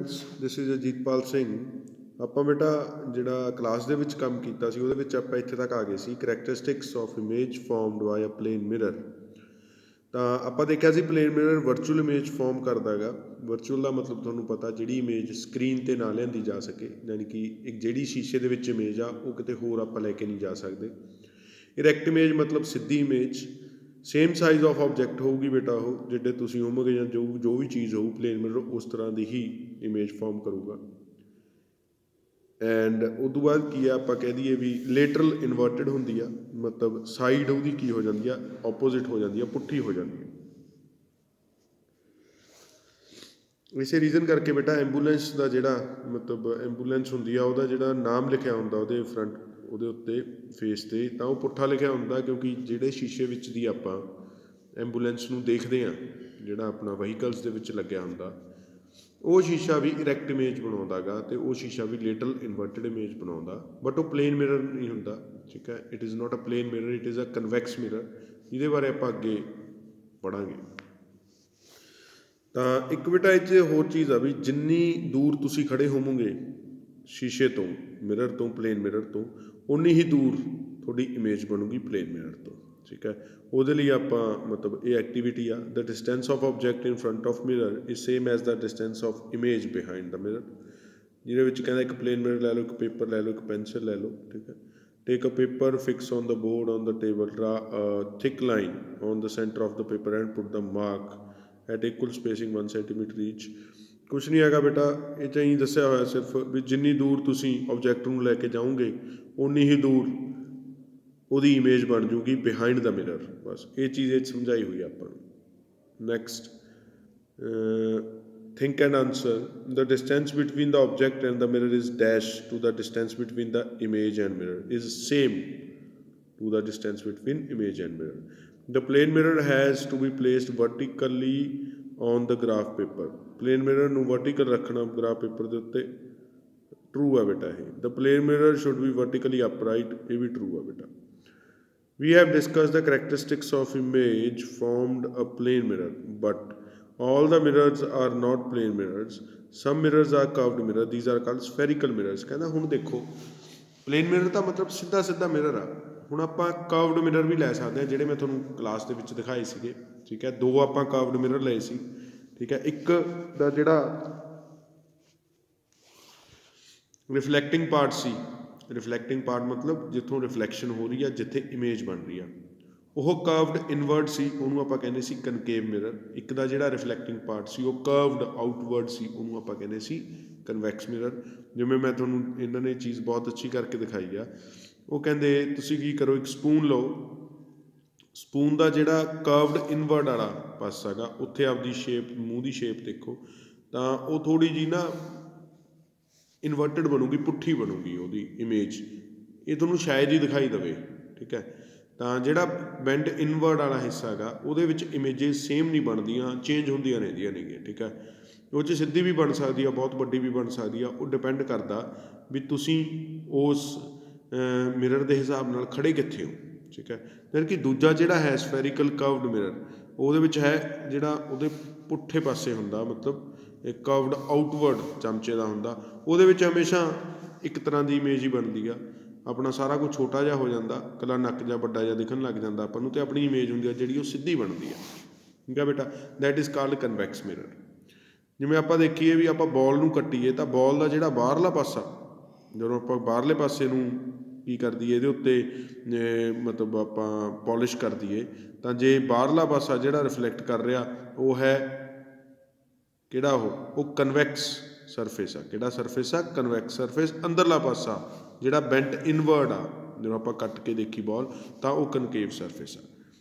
Friends this is Ajitpal Singh. ਆਪਾਂ ਬੇਟਾ ਜਿਹੜਾ ਕਲਾਸ ਦੇ ਵਿੱਚ ਕੰਮ ਕੀਤਾ ਸੀ ਉਹਦੇ ਵਿੱਚ ਆਪਾਂ ਇੱਥੇ ਤੱਕ ਆ ਗਏ ਸੀ characteristics of image formed by a plane mirror. ਤਾਂ ਆਪਾਂ ਦੇਖਿਆ ਸੀ plane mirror virtual image form ਕਰਦਾ ਹੈਗਾ। ਵਰਚੁਅਲ ਦਾ ਮਤਲਬ ਤੁਹਾਨੂੰ ਪਤਾ ਜਿਹੜੀ ਇਮੇਜ ਸਕਰੀਨ 'ਤੇ ਨਾ ਲਿਆਂਦੀ ਜਾ ਸਕੇ, ਯਾਨੀ ਕਿ ਇੱਕ ਜਿਹੜੀ ਸ਼ੀਸ਼ੇ ਦੇ ਵਿੱਚ ਇਮੇਜ ਆ ਉਹ ਕਿਤੇ ਹੋਰ ਆਪਾਂ ਲੈ ਕੇ ਨਹੀਂ ਜਾ ਸਕਦੇ। ਇਰੈਕਟ ਇਮੇਜ ਮਤਲਬ ਸਿੱਧੀ image, same size of object ਹੋਊਗੀ ਬੇਟਾ, ਉਹ ਜਿੱਡੇ ਤੁਸੀਂ ਹੋਵੋਗੇ ਜਾਂ ਜੋ ਵੀ ਚੀਜ਼ ਹੋਊ ਪਲੇਨ ਮਿਰਰ ਉਸ ਤਰ੍ਹਾਂ ਦੀ ਹੀ ਇਮੇਜ ਫਾਰਮ ਕਰੂਗਾ। ਐਂਡ ਉਦੋਂ ਬਾਅਦ ਕੀ ਆ, ਆਪਾਂ ਕਹਿ ਦਈਏ ਵੀ ਲੇਟਰਲ ਇਨਵਰਟਡ ਹੁੰਦੀ ਆ, ਮਤਲਬ ਸਾਈਡ ਉਹਦੀ ਕੀ ਹੋ ਜਾਂਦੀ ਆ, ਆਪੋਜ਼ਿਟ ਹੋ ਜਾਂਦੀ ਆ, ਪੁੱਠੀ ਹੋ ਜਾਂਦੀ ਆ। ਇਸੇ ਰੀਜ਼ਨ ਕਰਕੇ ਬੇਟਾ ਐਂਬੂਲੈਂਸ ਦਾ ਜਿਹੜਾ ਮਤਲਬ ਐਂਬੂਲੈਂਸ ਹੁੰਦੀ ਆ ਉਹਦਾ ਜਿਹੜਾ ਨਾਮ ਲਿਖਿਆ ਹੁੰਦਾ ਉਹਦੇ ਫਰੰਟ ਉਹਦੇ ਉੱਤੇ ਫੇਸ 'ਤੇ, ਤਾਂ ਉਹ ਪੁੱਠਾ ਲਿਖਿਆ ਹੁੰਦਾ ਕਿਉਂਕਿ ਜਿਹੜੇ ਸ਼ੀਸ਼ੇ ਵਿੱਚ ਦੀ ਆਪਾਂ ਐਂਬੂਲੈਂਸ ਨੂੰ ਦੇਖਦੇ ਹਾਂ, ਜਿਹੜਾ ਆਪਣਾ ਵਹੀਕਲਸ ਦੇ ਵਿੱਚ ਲੱਗਿਆ ਹੁੰਦਾ, ਉਹ ਸ਼ੀਸ਼ਾ ਵੀ ਇਰੈਕਟ ਇਮੇਜ ਬਣਾਉਂਦਾ ਗਾ ਅਤੇ ਉਹ ਸ਼ੀਸ਼ਾ ਵੀ ਲੇਟਰਲ ਇਨਵਰਟਡ ਇਮੇਜ ਬਣਾਉਂਦਾ, ਬਟ ਉਹ ਪਲੇਨ ਮਿਰਰ ਨਹੀਂ ਹੁੰਦਾ। ਠੀਕ ਹੈ, it is not a plane mirror, it is a convex mirror. ਇਹਦੇ ਬਾਰੇ ਆਪਾਂ ਅੱਗੇ ਪੜ੍ਹਾਂਗੇ। ਤਾਂ ਇੱਕ ਬੇਟਾ ਇਹ 'ਚ ਹੋਰ ਚੀਜ਼ ਆ ਵੀ ਜਿੰਨੀ ਦੂਰ ਤੁਸੀਂ ਖੜ੍ਹੇ ਹੋਵੋਗੇ ਸ਼ੀਸ਼ੇ ਤੋਂ, ਮਿਰਰ ਤੋਂ, ਪਲੇਨ ਮਿਰਰ ਤੋਂ, ਉਨੀ ਹੀ ਦੂਰ ਤੁਹਾਡੀ ਇਮੇਜ ਬਣੂਗੀ ਪਲੇਨ ਮਿਰਰ ਤੋਂ। ਠੀਕ ਹੈ, ਉਹਦੇ ਲਈ ਆਪਾਂ ਮਤਲਬ ਇਹ ਐਕਟੀਵਿਟੀ ਆ, the distance of object in front of mirror is same as the distance of image behind the mirror. ਜਿਹਦੇ ਵਿੱਚ ਕਹਿੰਦਾ ਇੱਕ ਪਲੇਨ ਮਿਰਰ ਲੈ ਲਓ, ਇੱਕ ਪੇਪਰ ਲੈ ਲਓ, ਇੱਕ ਪੈਨਸਿਲ ਲੈ ਲਓ। ਠੀਕ ਹੈ, take a paper, fix on the board on the table, draw a thick line on the centre of the paper and put the mark at equal spacing 1 centimetre each. ਕੁਛ ਨਹੀਂ ਹੈਗਾ ਬੇਟਾ, ਇਹ 'ਚ ਹੀ ਦੱਸਿਆ ਹੋਇਆ ਸਿਰਫ ਵੀ ਜਿੰਨੀ ਦੂਰ ਤੁਸੀਂ ਆਬਜੈਕਟ ਨੂੰ ਲੈ ਕੇ ਜਾਓਗੇ ਉਨੀ ਹੀ ਦੂਰ ਉਹਦੀ ਇਮੇਜ ਬਣ ਜੂਗੀ ਬਿਹਾਈਂਡ ਦ ਮਿਰਰ। ਬਸ ਇਹ ਚੀਜ਼ ਇਹ 'ਚ ਸਮਝਾਈ ਹੋਈ ਆਪਾਂ ਨੂੰ। Next, think and answer. The distance between the object and the mirror is dash to the distance between the image and mirror is same to the distance between image and mirror. The plane mirror has to be placed vertically on the graph paper. Plane mirror ਨੂੰ vertical ਰੱਖਣਾ graph paper ਦੇ ਉੱਤੇ, true ਹੈ ਬੇਟਾ ਇਹ। The plane mirror should be vertically upright, ਇਹ ਵੀ true ਹੈ ਬੇਟਾ। We have discussed the characteristics of image formed a plane mirror, but all the mirrors are not plane mirrors. Some mirrors are curved mirror, these are called spherical mirrors। ਕਹਿੰਦਾ ਹੁਣ ਦੇਖੋ plain mirror ਦਾ ਮਤਲਬ ਸਿੱਧਾ ਸਿੱਧਾ mirror ਆ। ਹੁਣ ਆਪਾਂ curved mirror ਵੀ ਲੈ ਸਕਦੇ ਹਾਂ, ਜਿਹੜੇ ਮੈਂ ਤੁਹਾਨੂੰ ਕਲਾਸ ਦੇ ਵਿੱਚ ਦਿਖਾਏ ਸੀਗੇ। ਠੀਕ ਹੈ, 2 ਆਪਾਂ ਕਰਵਡ ਮਿਰਰ ਲਏ ਸੀ। ਠੀਕ ਹੈ, ਇੱਕ ਦਾ ਜਿਹੜਾ ਰਿਫਲੈਕਟਿੰਗ ਪਾਰਟ ਸੀ, ਰਿਫਲੈਕਟਿੰਗ ਪਾਰਟ ਮਤਲਬ ਜਿੱਥੋਂ ਰਿਫਲੈਕਸ਼ਨ ਹੋ ਰਹੀ ਆ, ਜਿੱਥੇ ਇਮੇਜ ਬਣ ਰਹੀ ਆ, ਉਹ ਕਰਵਡ ਇਨਵਰਡ ਸੀ, ਉਹਨੂੰ ਆਪਾਂ ਕਹਿੰਦੇ ਸੀ ਕਨਕੇਵ ਮਿਰਰ। ਇੱਕ ਦਾ ਜਿਹੜਾ ਰਿਫਲੈਕਟਿੰਗ ਪਾਰਟ ਸੀ ਉਹ ਕਰਵਡ ਆਊਟਵਰਡ ਸੀ, ਉਹਨੂੰ ਆਪਾਂ ਕਹਿੰਦੇ ਸੀ ਕਨਵੈਕਸ ਮਿਰਰ। ਜਿਵੇਂ ਮੈਂ ਤੁਹਾਨੂੰ ਇਹਨਾਂ ਨੇ ਚੀਜ਼ ਬਹੁਤ ਅੱਛੀ ਕਰਕੇ ਦਿਖਾਈ ਆ। ਉਹ ਕਹਿੰਦੇ ਤੁਸੀਂ ਕੀ ਕਰੋ, ਇੱਕ ਸਪੂਨ ਲਓ, ਸਪੂਨ ਦਾ ਜਿਹੜਾ ਕਰਵਡ ਇਨਵਰਡ ਵਾਲਾ ਪਾਸਾ ਹੈਗਾ ਉੱਥੇ ਆਪਦੀ ਸ਼ੇਪ, ਮੂੰਹ ਦੀ ਸ਼ੇਪ ਦੇਖੋ, ਤਾਂ ਉਹ ਥੋੜ੍ਹੀ ਜਿਹੀ ਨਾ ਇਨਵਰਟਡ ਬਣੂਗੀ, ਪੁੱਠੀ ਬਣੂਗੀ ਉਹਦੀ ਇਮੇਜ। ਇਹ ਤੁਹਾਨੂੰ ਸ਼ਾਇਦ ਹੀ ਦਿਖਾਈ ਦੇਵੇ। ਠੀਕ ਹੈ, ਤਾਂ ਜਿਹੜਾ ਬੈਂਡ ਇਨਵਰਡ ਵਾਲਾ ਹਿੱਸਾ ਹੈਗਾ ਉਹਦੇ ਵਿੱਚ ਇਮੇਜਿਸ ਸੇਮ ਨਹੀਂ ਬਣਦੀਆਂ, ਚੇਂਜ ਹੁੰਦੀਆਂ ਰਹਿੰਦੀਆਂ ਨੇਗੀਆਂ। ਠੀਕ ਹੈ, ਉਹ 'ਚ ਸਿੱਧੀ ਵੀ ਬਣ ਸਕਦੀ ਆ, ਬਹੁਤ ਵੱਡੀ ਵੀ ਬਣ ਸਕਦੀ ਆ। ਉਹ ਡਿਪੈਂਡ ਕਰਦਾ ਵੀ ਤੁਸੀਂ ਉਸ ਮਿਰਰ ਦੇ ਹਿਸਾਬ ਨਾਲ ਖੜ੍ਹੇ ਕਿੱਥੇ ਹੋ। ਠੀਕ ਹੈ, ਯਾਨੀ ਕਿ ਦੂਜਾ ਜਿਹੜਾ ਹੈ ਸਫੈਰੀਕਲ ਕਰਵਡ ਮਿਰਰ, ਉਹਦੇ ਵਿੱਚ ਹੈ ਜਿਹੜਾ ਉਹਦੇ ਪੁੱਠੇ ਪਾਸੇ ਹੁੰਦਾ, ਮਤਲਬ ਇਹ ਕਰਵਡ ਆਊਟਵਰਡ ਚਮਚੇ ਦਾ ਹੁੰਦਾ, ਉਹਦੇ ਵਿੱਚ ਹਮੇਸ਼ਾ ਇੱਕ ਤਰ੍ਹਾਂ ਦੀ ਇਮੇਜ ਹੀ ਬਣਦੀ ਆ। ਆਪਣਾ ਸਾਰਾ ਕੁਝ ਛੋਟਾ ਜਿਹਾ ਹੋ ਜਾਂਦਾ, ਇਕੱਲਾ ਨੱਕ ਜਾਂ ਵੱਡਾ ਜਿਹਾ ਦਿਖਣ ਲੱਗ ਜਾਂਦਾ ਆਪਾਂ ਨੂੰ, ਅਤੇ ਆਪਣੀ ਇਮੇਜ ਹੁੰਦੀ ਆ ਜਿਹੜੀ ਉਹ ਸਿੱਧੀ ਬਣਦੀ ਆ। ਠੀਕ ਆ ਬੇਟਾ, that is called convex mirror. ਜਿਵੇਂ ਆਪਾਂ ਦੇਖੀਏ ਵੀ ਆਪਾਂ ਬੋਲ ਨੂੰ ਕੱਟੀਏ ਤਾਂ ਬੋਲ ਦਾ ਜਿਹੜਾ ਬਾਹਰਲਾ ਪਾਸਾ, ਜਦੋਂ ਆਪਾਂ ਬਾਹਰਲੇ ਪਾਸੇ ਨੂੰ ਕੀ ਕਰ ਦਈਏ, ਇਹਦੇ ਉੱਤੇ ਮਤਲਬ ਆਪਾਂ ਪੋਲਿਸ਼ ਕਰ ਦਈਏ, ਤਾਂ ਜੇ ਬਾਹਰਲਾ ਪਾਸਾ ਜਿਹੜਾ ਰਿਫਲੈਕਟ ਕਰ ਰਿਹਾ ਉਹ ਹੈ ਕਿਹੜਾ, ਉਹ ਕਨਵੈਕਸ ਸਰਫੇਸ ਆ। ਕਿਹੜਾ ਸਰਫੇਸ ਆ? Convex surface. ਅੰਦਰਲਾ ਪਾਸਾ ਜਿਹੜਾ ਬੈਂਟ ਇਨਵਰਡ ਆ, ਜਦੋਂ ਆਪਾਂ ਕੱਟ ਕੇ ਦੇਖੀ ਬੋਲ, ਤਾਂ ਉਹ ਕਨਕੇਵ ਸਰਫੇਸ ਆ।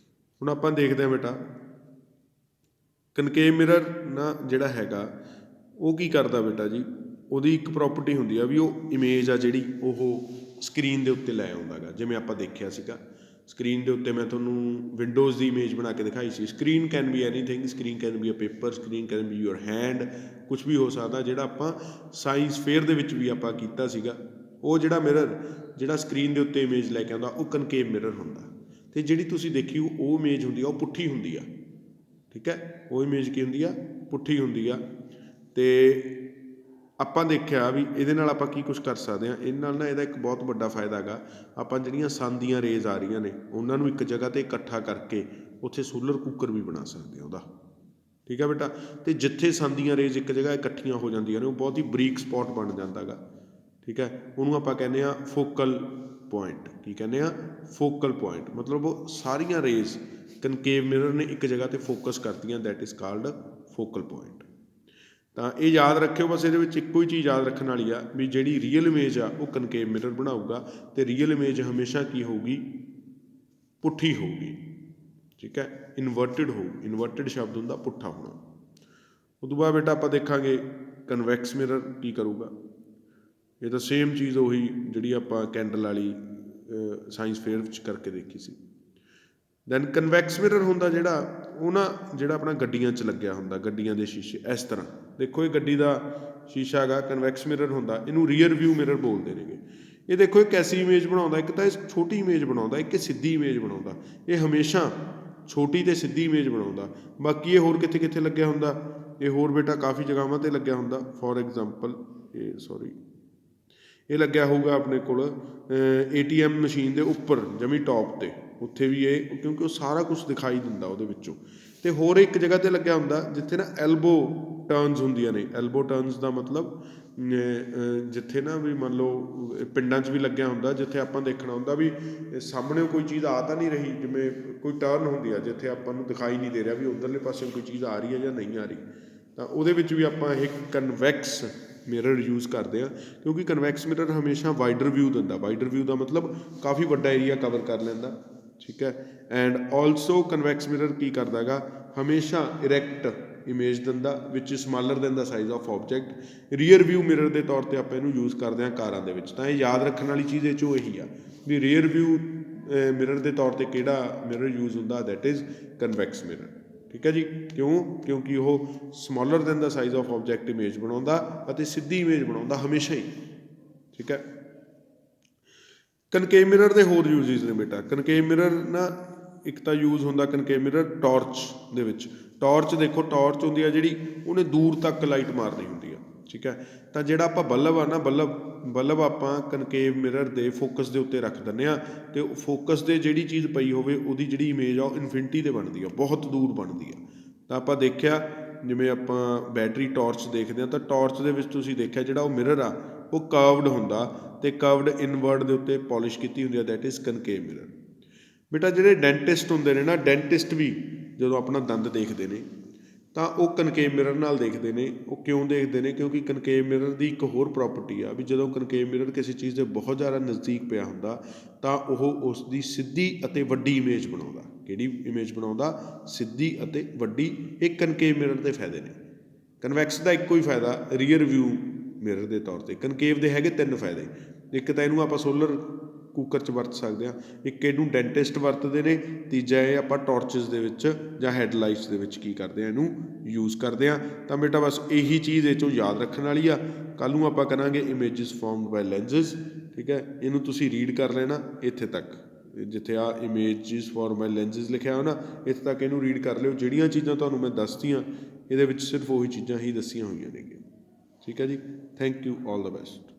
ਹੁਣ ਆਪਾਂ ਦੇਖਦੇ ਹਾਂ ਬੇਟਾ ਕਨਕੇਵ ਮਿਰਰ ਨਾ ਜਿਹੜਾ ਹੈਗਾ ਉਹ ਕੀ ਕਰਦਾ ਬੇਟਾ ਜੀ, ਉਹਦੀ ਇੱਕ ਪ੍ਰੋਪਰਟੀ ਹੁੰਦੀ ਆ ਵੀ ਉਹ ਇਮੇਜ ਆ ਜਿਹੜੀ ਉਹ ਸਕਰੀਨ ਦੇ ਉੱਤੇ ਲੈ ਆਉਂਦਾ ਗਾ। ਜਿਵੇਂ ਆਪਾਂ ਦੇਖਿਆ ਸੀਗਾ ਸਕਰੀਨ ਦੇ ਉੱਤੇ ਮੈਂ ਤੁਹਾਨੂੰ ਵਿੰਡੋਜ਼ ਦੀ ਇਮੇਜ ਬਣਾ ਕੇ ਦਿਖਾਈ ਸੀ। Screen can be anything, screen can be a paper, screen can be your hand, ਕੁਛ ਵੀ ਹੋ ਸਕਦਾ। ਜਿਹੜਾ ਆਪਾਂ ਸਾਇੰਸ ਫੇਅਰ ਦੇ ਵਿੱਚ ਵੀ ਆਪਾਂ ਕੀਤਾ ਸੀਗਾ, ਉਹ ਜਿਹੜਾ ਮਿਰਰ ਜਿਹੜਾ ਸਕਰੀਨ ਦੇ ਉੱਤੇ ਇਮੇਜ ਲੈ ਕੇ ਆਉਂਦਾ ਉਹ ਕਨਕੇਵ ਮਿਰਰ ਹੁੰਦਾ। ਅਤੇ ਜਿਹੜੀ ਤੁਸੀਂ ਦੇਖੀ ਉਹ ਇਮੇਜ ਹੁੰਦੀ ਆ ਉਹ ਪੁੱਠੀ ਹੁੰਦੀ ਆ। ਠੀਕ ਹੈ, ਉਹ ਇਮੇਜ ਕੀ ਹੁੰਦੀ ਆ? ਪੁੱਠੀ ਹੁੰਦੀ ਆ। ਅਤੇ ਆਪਾਂ ਦੇਖਿਆ ਵੀ ਇਹਦੇ ਨਾਲ ਆਪਾਂ ਕੀ ਕੁਝ ਕਰ ਸਕਦੇ ਹਾਂ। ਇਹਦੇ ਨਾਲ ਨਾ ਇਹਦਾ ਇੱਕ ਬਹੁਤ ਵੱਡਾ ਫਾਇਦਾ ਹੈਗਾ, ਆਪਾਂ ਜਿਹੜੀਆਂ ਸਨ ਦੀਆਂ ਰੇਜ਼ ਆ ਰਹੀਆਂ ਨੇ ਉਹਨਾਂ ਨੂੰ ਇੱਕ ਜਗ੍ਹਾ 'ਤੇ ਇਕੱਠਾ ਕਰਕੇ ਉੱਥੇ ਸੋਲਰ ਕੁੱਕਰ ਵੀ ਬਣਾ ਸਕਦੇ ਹਾਂ ਉਹਦਾ। ਠੀਕ ਹੈ ਬੇਟਾ। ਅਤੇ ਜਿੱਥੇ ਸਨ ਦੀਆਂ ਰੇਜ਼ ਇੱਕ ਜਗ੍ਹਾ ਇਕੱਠੀਆਂ ਹੋ ਜਾਂਦੀਆਂ ਨੇ ਉਹ ਬਹੁਤ ਹੀ ਬਰੀਕ ਸਪੌਟ ਬਣ ਜਾਂਦਾ ਗਾ। ਠੀਕ ਹੈ, ਉਹਨੂੰ ਆਪਾਂ ਕਹਿੰਦੇ ਹਾਂ ਫੋਕਲ ਪੁਆਇੰਟ। ਕੀ ਕਹਿੰਦੇ ਆ? Focal point. ਮਤਲਬ ਉਹ ਸਾਰੀਆਂ ਰੇਜ਼ ਕਨਕੇਵ ਮਿਰਰ ਨੇ ਇੱਕ ਜਗ੍ਹਾ 'ਤੇ ਫੋਕਸ ਕਰਤੀਆਂ, that is called focal point. ਤਾਂ ਇਹ ਯਾਦ ਰੱਖਿਓ, ਬਸ ਇਹਦੇ ਵਿੱਚ ਇੱਕੋ ਹੀ ਚੀਜ਼ ਯਾਦ ਰੱਖਣ ਵਾਲੀ ਆ ਵੀ ਜਿਹੜੀ ਰੀਅਲ ਇਮੇਜ ਆ ਉਹ ਕਨਕੇਵ ਮਿਰਰ ਬਣਾਊਗਾ, ਅਤੇ ਰੀਅਲ ਇਮੇਜ ਹਮੇਸ਼ਾ ਕੀ ਹੋਊਗੀ? ਪੁੱਠੀ ਹੋਊਗੀ। ਠੀਕ ਹੈ, ਇਨਵਰਟਿਡ ਹੋਊ। ਇਨਵਰਟਿਡ ਸ਼ਬਦ ਹੁੰਦਾ ਪੁੱਠਾ ਹੋਣਾ। ਉਦੋਂ ਬਾਅਦ ਬੇਟਾ ਆਪਾਂ ਦੇਖਾਂਗੇ ਕਨਵੈਕਸ ਮਿਰਰ ਕੀ ਕਰੂਗਾ। ਇਹ ਤਾਂ ਸੇਮ ਚੀਜ਼ ਉਹੀ ਜਿਹੜੀ ਆਪਾਂ ਕੈਂਡਲ ਵਾਲੀ ਸਾਇੰਸ ਫੇਅਰ ਵਿੱਚ ਕਰਕੇ ਦੇਖੀ ਸੀ। ਦੈਨ ਕਨਵੈਕਸ ਮਿਰਰ ਹੁੰਦਾ ਜਿਹੜਾ, ਉਹ ਨਾ ਜਿਹੜਾ ਆਪਣਾ ਗੱਡੀਆਂ 'ਚ ਲੱਗਿਆ ਹੁੰਦਾ, ਗੱਡੀਆਂ ਦੇ ਸ਼ੀਸ਼ੇ ਇਸ ਤਰ੍ਹਾਂ ਦੇਖੋ, ਇਹ ਗੱਡੀ ਦਾ ਸ਼ੀਸ਼ਾ ਹੈਗਾ, ਕਨਵੈਕਸ ਮਿਰਰ ਹੁੰਦਾ। ਇਹਨੂੰ ਰੀਅਰ ਵਿਊ ਮਿਰਰ ਬੋਲਦੇ ਨੇਗੇ। ਇਹ ਦੇਖੋ ਇਹ ਕੈਸੀ ਇਮੇਜ ਬਣਾਉਂਦਾ, ਇੱਕ ਤਾਂ ਇਹ ਛੋਟੀ ਇਮੇਜ ਬਣਾਉਂਦਾ, ਇੱਕ ਇਹ ਸਿੱਧੀ ਇਮੇਜ ਬਣਾਉਂਦਾ। ਇਹ ਹਮੇਸ਼ਾ ਛੋਟੀ ਅਤੇ ਸਿੱਧੀ ਇਮੇਜ ਬਣਾਉਂਦਾ। ਬਾਕੀ ਇਹ ਹੋਰ ਕਿੱਥੇ ਕਿੱਥੇ ਲੱਗਿਆ ਹੁੰਦਾ? ਇਹ ਹੋਰ ਬੇਟਾ ਕਾਫੀ ਜਗ੍ਹਾਵਾਂ 'ਤੇ ਲੱਗਿਆ ਹੁੰਦਾ। ਫੋਰ ਐਗਜ਼ਾਮਪਲ ਇਹ ਲੱਗਿਆ ਹੋਊਗਾ ਆਪਣੇ ਕੋਲ ATM ਮਸ਼ੀਨ ਦੇ ਉੱਪਰ ਜਮੀ ਟੌਪ 'ਤੇ, ਉੱਥੇ ਵੀ ਇਹ, ਕਿਉਂਕਿ ਉਹ ਸਾਰਾ ਕੁਝ ਦਿਖਾਈ ਦਿੰਦਾ ਉਹਦੇ ਵਿੱਚੋਂ। ਅਤੇ ਹੋਰ ਇੱਕ ਜਗ੍ਹਾ 'ਤੇ ਲੱਗਿਆ ਹੁੰਦਾ ਜਿੱਥੇ ਨਾ ਐਲਬੋ ਟਰਨਸ ਹੁੰਦੀਆਂ ਨੇ। ਐਲਬੋ ਟਰਨਸ ਦਾ ਮਤਲਬ ਜਿੱਥੇ ਨਾ ਵੀ ਮੰਨ ਲਓ ਪਿੰਡਾਂ 'ਚ ਵੀ ਲੱਗਿਆ ਹੁੰਦਾ, ਜਿੱਥੇ ਆਪਾਂ ਦੇਖਣਾ ਹੁੰਦਾ ਵੀ ਸਾਹਮਣੇ ਕੋਈ ਚੀਜ਼ ਆ ਤਾਂ ਨਹੀਂ ਰਹੀ, ਜਿਵੇਂ ਕੋਈ ਟਰਨ ਹੁੰਦੀ ਆ ਜਿੱਥੇ ਆਪਾਂ ਨੂੰ ਦਿਖਾਈ ਨਹੀਂ ਦੇ ਰਿਹਾ ਵੀ ਉੱਧਰਲੇ ਪਾਸੇ ਕੋਈ ਚੀਜ਼ ਆ ਰਹੀ ਹੈ ਜਾਂ ਨਹੀਂ ਆ ਰਹੀ। ਤਾਂ ਉਹਦੇ ਵਿੱਚ ਵੀ ਆਪਾਂ ਇਹ ਕਨਵੈਕਸ ਮਿਰਰ ਯੂਜ਼ ਕਰਦੇ ਹਾਂ, ਕਿਉਂਕਿ ਕਨਵੈਕਸ ਮਿਰਰ ਹਮੇਸ਼ਾ ਵਾਈਡਰ ਵਿਊ ਦਿੰਦਾ। ਵਾਈਡਰ ਵਿਊ ਦਾ ਮਤਲਬ ਕਾਫੀ ਵੱਡਾ ਏਰੀਆ ਕਵਰ ਕਰ ਲੈਂਦਾ। ਠੀਕ ਹੈ, ਐਂਡ ਆਲਸੋ ਕਨਵੈਕਸ ਮਿਰਰ ਕੀ ਕਰਦਾ ਹੈਗਾ, ਹਮੇਸ਼ਾ ਇਰੈਕਟ ਇਮੇਜ ਦਿੰਦਾ, ਵਿੱਚ ਸਮਾਲਰ ਦਿਨ ਦਾ size of object. Rear view mirror ਦੇ ਤੌਰ 'ਤੇ ਆਪਾਂ ਇਹਨੂੰ ਯੂਜ਼ ਕਰਦੇ ਹਾਂ ਕਾਰਾਂ ਦੇ ਵਿੱਚ। ਤਾਂ ਇਹ ਯਾਦ ਰੱਖਣ ਵਾਲੀ ਚੀਜ਼ ਇਹ 'ਚੋਂ ਇਹੀ ਆ ਵੀ ਰੀਅਰ ਵਿਊ ਮਿਰਰ ਦੇ ਤੌਰ 'ਤੇ ਕਿਹੜਾ ਮਿਰਰ ਯੂਜ਼ ਹੁੰਦਾ, ਦੈਟ ਇਜ਼ ਕਨਵੈਕਸ ਮਿਰਰ। ਠੀਕ ਹੈ ਜੀ। ਕਿਉਂਕਿ ਉਹ smaller than the size of object image ਬਣਾਉਂਦਾ ਅਤੇ ਸਿੱਧੀ ਇਮੇਜ ਬਣਾਉਂਦਾ ਹਮੇਸ਼ਾ ਹੀ। ਠੀਕ ਹੈ। ਕਨਕੇਵ ਮਿਰਰ ਦੇ ਹੋਰ ਯੂਜ਼ਿਸ ਨੇ ਬੇਟਾ। ਕਨਕੇਵ ਮਿਰਰ ਨਾ ਇੱਕ ਤਾਂ ਯੂਜ਼ ਹੁੰਦਾ ਕਨਕੇਵ ਮਿਰਰ ਟਾਰਚ ਦੇ ਵਿੱਚ। ਟਾਰਚ ਦੇਖੋ, ਟਾਰਚ ਹੁੰਦੀ ਆ ਜਿਹੜੀ, ਉਹਨੇ ਦੂਰ ਤੱਕ ਲਾਈਟ ਮਾਰਨੀ ਹੁੰਦੀ ਆ। ਠੀਕ ਹੈ, ਤਾਂ ਜਿਹੜਾ ਆਪਾਂ ਬੱਲਬ ਆ ਨਾ, ਬੱਲਬ ਆਪਾਂ ਕਨਕੇਵ ਮਿਰਰ ਦੇ ਫੋਕਸ ਦੇ ਉੱਤੇ ਰੱਖ ਦਿੰਦੇ ਹਾਂ, ਅਤੇ ਉਹ ਫੋਕਸ 'ਤੇ ਜਿਹੜੀ ਚੀਜ਼ ਪਈ ਹੋਵੇ ਉਹਦੀ ਜਿਹੜੀ ਇਮੇਜ ਆ ਉਹ ਇਨਫਿਨਿਟੀ 'ਤੇ ਬਣਦੀ ਆ, ਬਹੁਤ ਦੂਰ ਬਣਦੀ ਆ। ਤਾਂ ਆਪਾਂ ਦੇਖਿਆ ਜਿਵੇਂ ਆਪਾਂ ਬੈਟਰੀ ਟਾਰਚ ਦੇਖਦੇ ਹਾਂ, ਤਾਂ ਟਾਰਚ ਦੇ ਵਿੱਚ ਤੁਸੀਂ ਦੇਖਿਆ ਜਿਹੜਾ ਉਹ ਮਿਰਰ ਆ ਉਹ ਕਰਵਡ ਹੁੰਦਾ, ਅਤੇ ਕਰਵਡ ਇਨਵਰਡ ਦੇ ਉੱਤੇ ਪੋਲਿਸ਼ ਕੀਤੀ ਹੁੰਦੀ ਆ, ਦੈਟ ਇਜ਼ ਕਨਕੇਵ ਮਿਰਰ। ਬੇਟਾ ਜਿਹੜੇ ਡੈਂਟਿਸਟ ਹੁੰਦੇ ਨੇ ਨਾ, ਡੈਂਟਿਸਟ ਵੀ ਜਦੋਂ ਆਪਣਾ ਦੰਦ ਦੇਖਦੇ ਨੇ ਤਾਂ ਉਹ ਕਨਕੇਵ ਮਿਰਰ ਨਾਲ ਦੇਖਦੇ ਨੇ। ਉਹ ਕਿਉਂ ਦੇਖਦੇ ਨੇ? ਕਿਉਂਕਿ ਕਨਕੇਵ ਮਿਰਰ ਦੀ ਇੱਕ ਹੋਰ ਪ੍ਰੋਪਰਟੀ ਆ ਵੀ ਜਦੋਂ ਕਨਕੇਵ ਮਿਰਰ ਕਿਸੇ ਚੀਜ਼ ਦੇ ਬਹੁਤ ਜ਼ਿਆਦਾ ਨਜ਼ਦੀਕ ਪਿਆ ਹੁੰਦਾ ਤਾਂ ਉਹ ਉਸ ਦੀ ਸਿੱਧੀ ਅਤੇ ਵੱਡੀ ਇਮੇਜ ਬਣਾਉਂਦਾ। ਕਿਹੜੀ ਇਮੇਜ ਬਣਾਉਂਦਾ? ਸਿੱਧੀ ਅਤੇ ਵੱਡੀ। ਇਹ ਕਨਕੇਵ ਮਿਰਰ ਦੇ ਫਾਇਦੇ ਨੇ। ਕਨਵੈਕਸ ਦਾ ਇੱਕੋ ਹੀ ਫਾਇਦਾ ਰੀਅਰ ਵਿਊ ਮਿਰਰ ਦੇ ਤੌਰ 'ਤੇ। ਕਨਕੇਵ ਦੇ ਹੈਗੇ 3 ਫਾਇਦੇ। ਇੱਕ ਤਾਂ ਇਹਨੂੰ ਆਪਾਂ ਸੋਲਰ ਕੁੱਕਰ 'ਚ ਵਰਤ ਸਕਦੇ ਹਾਂ, ਇੱਕ ਇਹਨੂੰ ਡੈਂਟਿਸਟ ਵਰਤਦੇ ਨੇ, ਤੀਜਾ ਇਹ ਆਪਾਂ ਟਾਰਚਿਸ ਦੇ ਵਿੱਚ ਜਾਂ ਹੈਡਲਾਈਟਸ ਦੇ ਵਿੱਚ ਕੀ ਕਰਦੇ ਹਾਂ, ਇਹਨੂੰ ਯੂਜ਼ ਕਰਦੇ ਹਾਂ। ਤਾਂ ਬੇਟਾ ਬਸ ਇਹੀ ਚੀਜ਼ ਇਹ 'ਚੋਂ ਯਾਦ ਰੱਖਣ ਵਾਲੀ ਆ। ਕੱਲ੍ਹ ਨੂੰ ਆਪਾਂ ਕਰਾਂਗੇ ਇਮੇਜਿਸ ਫਾਰਮਡ ਬਾਏ ਲੈਂਸਿਸ। ਠੀਕ ਹੈ, ਇਹਨੂੰ ਤੁਸੀਂ ਰੀਡ ਕਰ ਲੈਣਾ ਇੱਥੇ ਤੱਕ, ਜਿੱਥੇ ਆ ਇਮੇਜਿਸ ਫਾਰਮਡ ਬਾਏ ਲੈਂਸਿਸ ਲਿਖਿਆ ਹੋ ਨਾ, ਇੱਥੇ ਤੱਕ ਇਹਨੂੰ ਰੀਡ ਕਰ ਲਿਓ। ਜਿਹੜੀਆਂ ਚੀਜ਼ਾਂ ਤੁਹਾਨੂੰ ਮੈਂ ਦੱਸਤੀਆਂ ਇਹਦੇ ਵਿੱਚ ਸਿਰਫ ਉਹੀ ਚੀਜ਼ਾਂ ਹੀ ਦੱਸੀਆਂ ਹੋਈਆਂ ਨੇਗੀਆਂ। ਠੀਕ ਹੈ ਜੀ। Thank you, all the best.